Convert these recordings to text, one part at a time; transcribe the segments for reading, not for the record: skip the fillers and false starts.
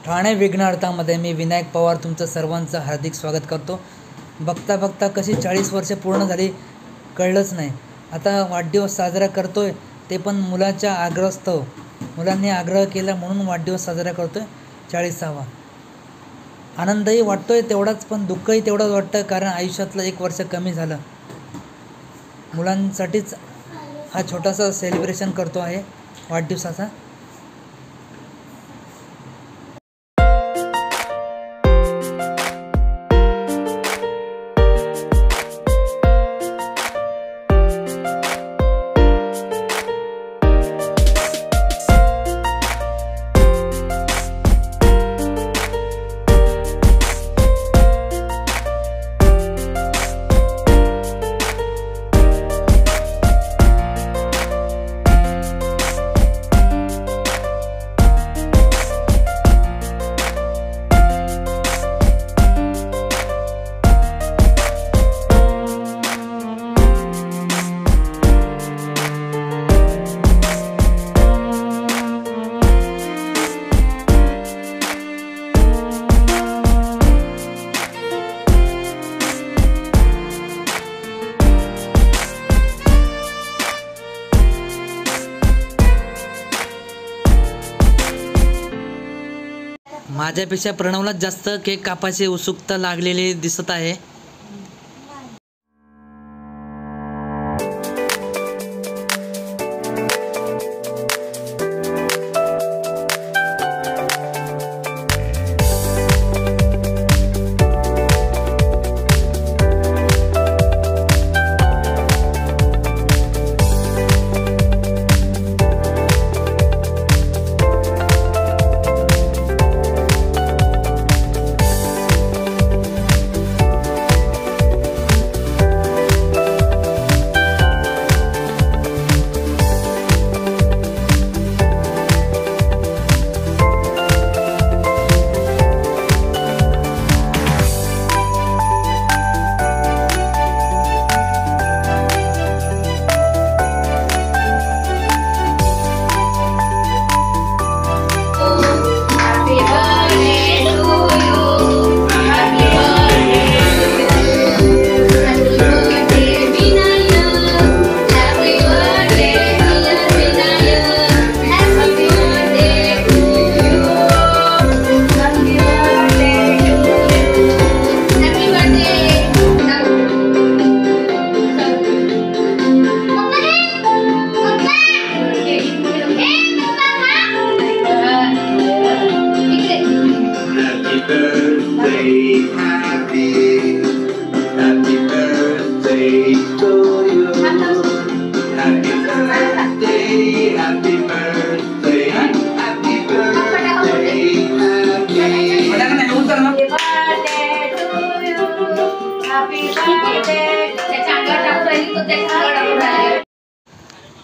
ठाणे विघ्नहर्तामध्ये मी विनायक पवार तुमचं सर्वांचं हार्दिक स्वागत करतो। बघता बघता कशी 40 वर्षे पूर्ण झाली कळलंच नाही। आता वाढदिवस साजरा करतोय ते पण मुलाच्या आग्रहास्तव, मुलांनी आग्रह केला म्हणून वाढदिवस साजरा करतोय 40वा। आनंदही वाटतोय तेवढाच, पण दुःखही तेवढंच वाटतं, कारण आयुष्यातलं 1 वर्ष कमी झालं। मुलांसाठीच हा छोटासा सेलिब्रेशन करतो आहे वाढदिवसाचा। माझ्यापेक्षा प्रणवलाच जास्त केक कापायची उत्सुकता लागलेली दिसत आहे।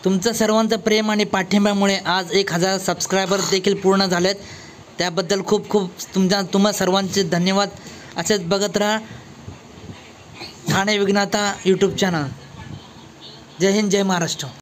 तुमचं सर्वांचं प्रेम आणि पाठिंब्यामुळे आज 1000 सबस्क्रायबर देखील पूर्ण झालेत। त्याबद्दल खूप खूप तुम्हा सर्वांचे धन्यवाद। असेच बघत राहा ठाणे विघ्नहर्ता यूट्यूब चॅनल। जय हिंद, जय महाराष्ट्र।